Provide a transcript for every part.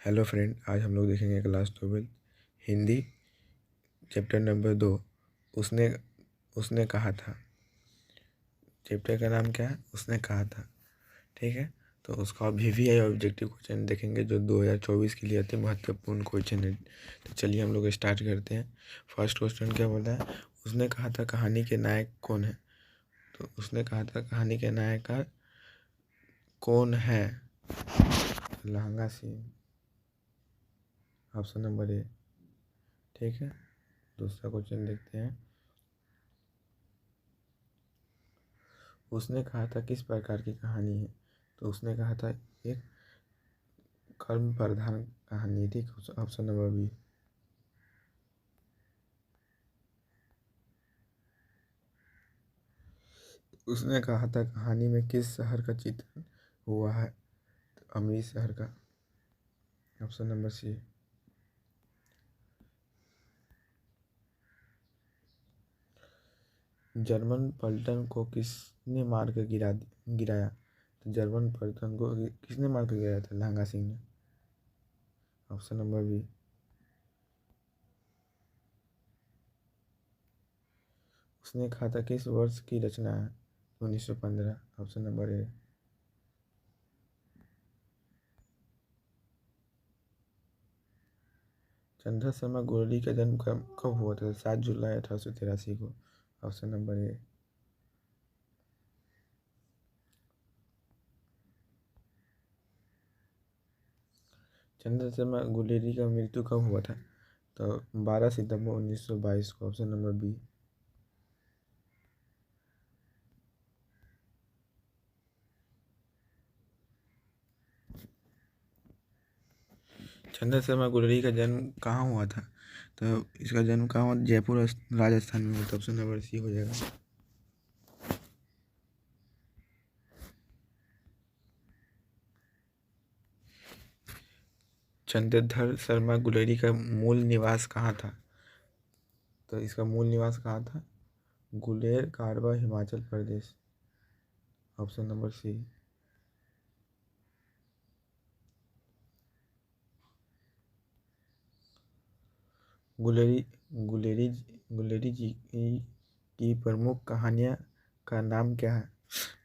Hello friend, आज हम लोग देखेंगे क्लास 12 हिंदी चैप्टर नंबर 2। उसने उसने कहा था। चैप्टर का नाम क्या है? उसने कहा था। ठीक है, तो उसका VVI ऑब्जेक्टिव क्वेश्चन देखेंगे जो 2024 के लिए अति महत्वपूर्ण क्वेश्चन है। तो चलिए हम लोग स्टार्ट करते हैं। फर्स्ट क्वेश्चन क्या बोला है? उसने कहा था कहानी के नायक कौन है? तो उसने कहा था कहानी के नायक कौन है? लहंगा सिंह, ऑप्शन नंबर ए। ठीक है, दूसरा क्वेश्चन देखते हैं। उसने कहा था किस प्रकार की कहानी है? तो उसने कहा था एक कर्म प्रधान कहानी। ठीक, ऑप्शन नंबर बी। उसने कहा था कहानी में किस शहर का चित्रण हुआ है? तो अमृत शहर का, ऑप्शन नंबर सी। जर्मन पलटन को किसने मार कर गिराया? तो जर्मन पलटन को किसने मार कर गिराया था? लहंगा सिंह ने, ऑप्शन नंबर बी। उसने कहा था किस वर्ष की रचना है? 1915, ऑप्शन नंबर ए। चंद्र शर्मा गोरडी का जन्म कब हुआ था? 7 जुलाई 1883 को, ऑप्शन नंबर ए। चंद्र शर्मा गुलेरी का मृत्यु कब हुआ था? तो 12 सितंबर 1922 को, option number B. Chandra Sharma Guleri का जन्म कहाँ हुआ था? तो इसका जन्म कहाँ हुआ? जयपुर राजस्थान में हुआ था, ऑप्शन नंबर सी हो जाएगा। चंद्रधर शर्मा गुलेरी का मूल निवास कहाँ था? तो इसका मूल निवास कहाँ था? गुलेर कारवा, Himachal Pradesh, option number C. Guleri Guleri Guleri ji की प्रमुख कहानियाँ का नाम क्या है?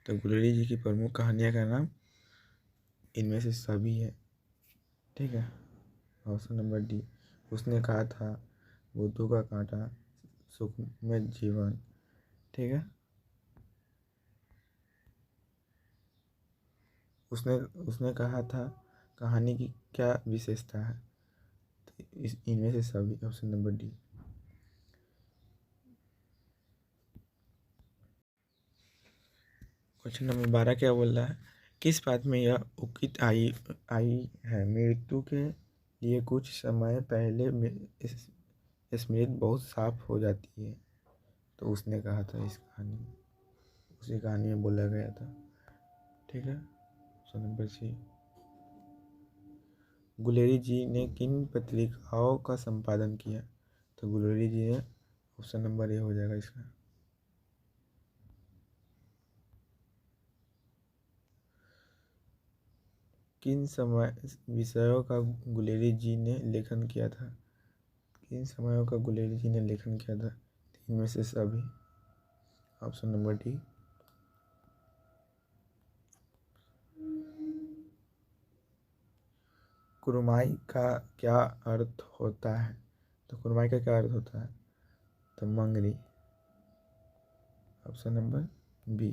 तो गुलेरी जी की प्रमुख कहानियाँ का नाम इनमें से सभी है। ठीक है, ऑप्शन नंबर डी। उसने कहा था बुद्धू का कांटा, सुखमय जीवन। ठीक है, उसने उसने कहा था कहानी की क्या विशेषता है? तो इनमें से सभी, option number D. Question number 12 क्या बोल रहा है? किस बात में यह उकित आई आई है? मृत्यु के लिए कुछ समय पहले स्मृति बहुत साफ हो जाती है। तो उसने कहा था इस कहानी में, उसी कहानी में बोला गया था। ठीक है, option number C. Guleri ji ने किन पत्रिकाओं का संपादन किया? तो गुलेरी जी ने, ऑप्शन नंबर ए हो जाएगा इसका। किन समय विषयों का गुलेरी जी ने लेखन किया था? किन समयों का गुलेरी जी ने लेखन किया था? इनमें से सभी, ऑप्शन नंबर डी। कुरमाई का क्या अर्थ होता है? तो कुरमाई का क्या अर्थ होता है? तो Mangri, option number B.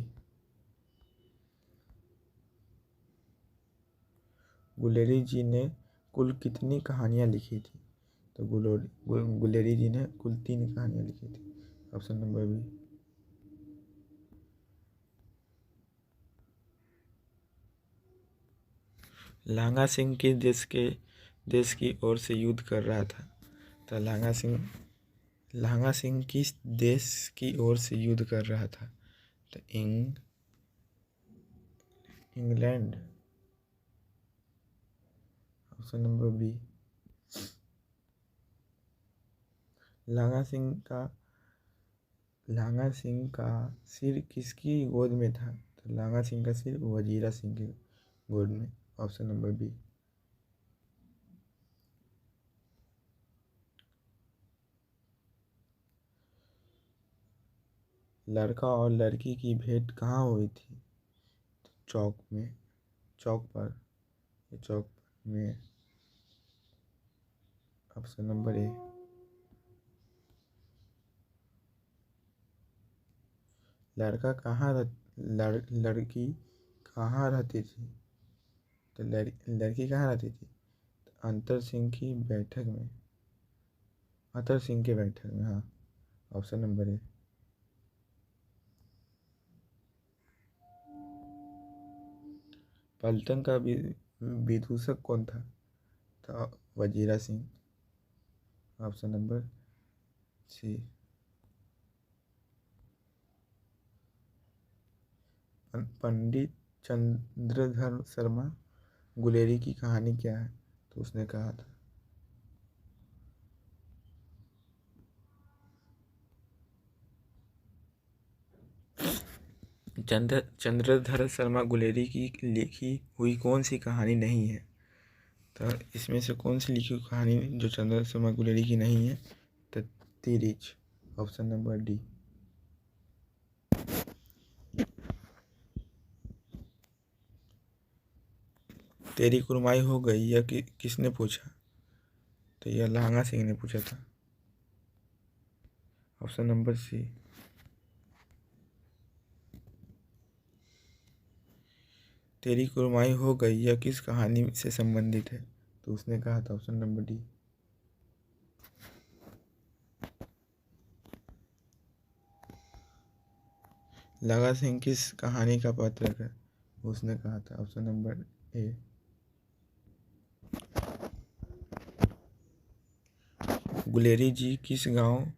Guleri ji ने कुल कितनी कहानियाँ लिखी थी? तो गुलेरी जी ने कुल 3 कहानियाँ लिखी थी, ऑप्शन नंबर बी। लांगा सिंह किस देश की ओर से युद्ध कर रहा था? तो लांगा सिंह किस देश की ओर से युद्ध कर रहा था? तो इंग्लैंड, ऑप्शन नंबर बी। लांगा सिंह का लांगा सिंह का सिर किसकी गोद में था? तो लांगा सिंह का सिर वजीरा सिंह की गोद में, ऑप्शन नंबर बी। लड़का और लड़की की भेंट कहाँ हुई थी? तो चौक में, चौक पर, चौक में। ऑप्शन नंबर ए। लड़का कहाँ लड़की कहाँ रहती थी? तो लड़की कहाँ रहती थी? तो अंतर सिंह की बैठक में, अंतर सिंह के बैठक में, हाँ। Option number A. पलटन का विदूषक कौन था? तो Wazira Singh. Option number C. Pandit Chandradhar Sharma Guleri की कहानी क्या है? तो उसने कहा था। चंद्रधर शर्मा गुलेरी की लिखी हुई कौन सी कहानी नहीं है? तो इसमें से कौन सी लिखी हुई कहानी जो चंद्रधर शर्मा गुलेरी की नहीं है? तो तिरिच। Option number D. तेरी कुरमाई हो गई यह किसने पूछा? तो यह लहंगा सिंह ने पूछा था। Option number C. तेरी कुरमाई हो गई यह किस कहानी से संबंधित है? तो उसने कहा था। Option number D. लगा सिंह किस कहानी का पात्र है? उसने कहा था। Option number A. Guleri ji किस गांव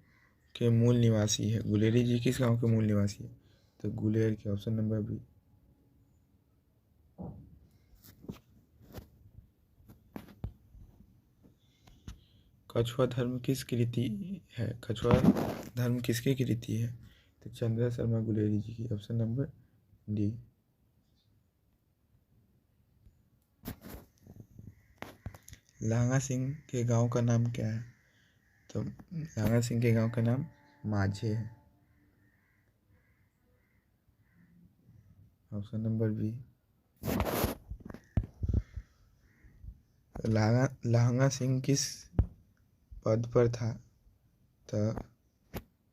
के मूल निवासी है? गुलेरी जी किस गांव के मूल निवासी है? तो गुलेर के। Option number B. कछुआ धर्म किस कृति है? कछुआ धर्म किसकी कृति है? तो चंद्र शर्मा गुलेरी जी की। Option number D. Lehenga Singh के गांव का नाम क्या है? तो लहंगा सिंह के गांव का नाम माझे है। Option number B. Lahna Singh किस पद पर था? तो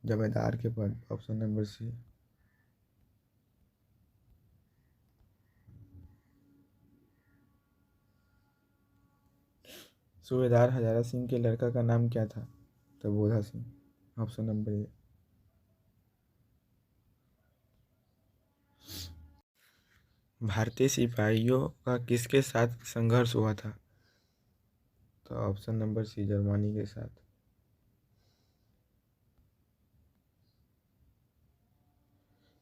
जमींदार के पद। Option number C. सूबेदार हजारा सिंह के लड़का का नाम क्या था? तो Bodha Singh. Option number A. भारतीय सिपाहियों का किसके साथ संघर्ष हुआ था? तो ऑप्शन नंबर सी, जर्मनी के साथ।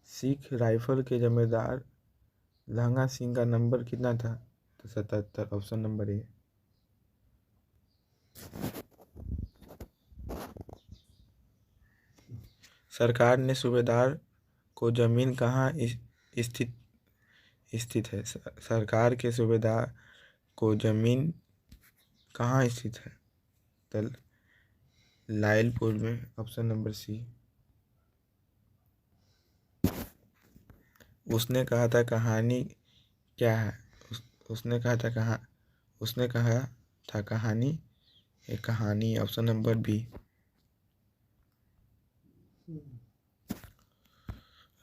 सिख राइफल के जमींदार लहंगा सिंह का नंबर कितना था? तो 77। ऑप्शन नंबर ए। सरकार ने सूबेदार को जमीन कहाँ स्थित स्थित है? सरकार के सूबेदार को जमीन कहाँ स्थित है? तो लायलपुर में। Option number C. उसने कहा था कहानी क्या है? उसने कहा था उसने कहा था कहानी एक कहानी। Option number B.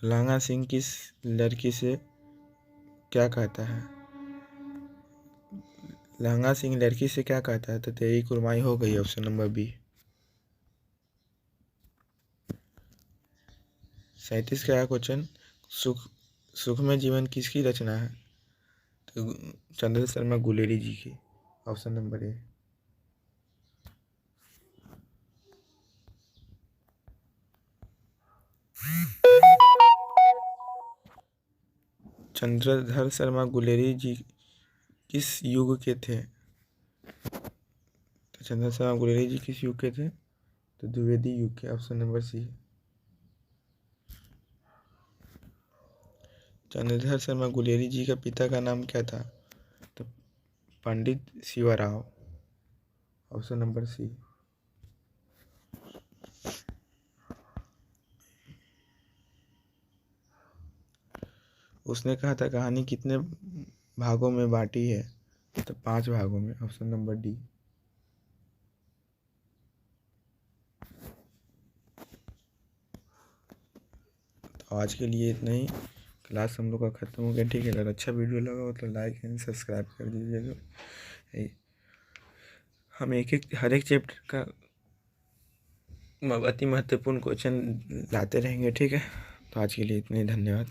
Lahna Singh किस लड़की से क्या कहता है? लहंगा सिंह लड़की से क्या कहता है? तो तेरी कुरमाई हो गई। Option number B. 37 का क्वेश्चन। सुख सुख में जीवन किसकी रचना है? तो चंद्र शर्मा गुलेरी जी की। Option number A. Chandradhar Sharma Guleri ji किस युग के थे? तो चंद्र शर्मा गुलेरी जी किस युग के थे? तो द्विवेदी युग के। Option number C. Chandradhar Sharma Guleri ji का पिता का नाम क्या था? तो पंडित शिवाराव। Option number C. उसने कहा था कहानी कितने भागों में बांटी है, तो 5 भागों में, ऑप्शन नंबर डी। तो आज के लिए इतना ही, क्लास हम लोग का ख़त्म हो गया। ठीक है, अगर अच्छा वीडियो लगा हो तो लाइक एंड सब्सक्राइब कर दीजिएगा। हम हर एक चैप्टर का अति महत्वपूर्ण क्वेश्चन लाते रहेंगे। ठीक है, तो आज के लिए इतना ही, धन्यवाद।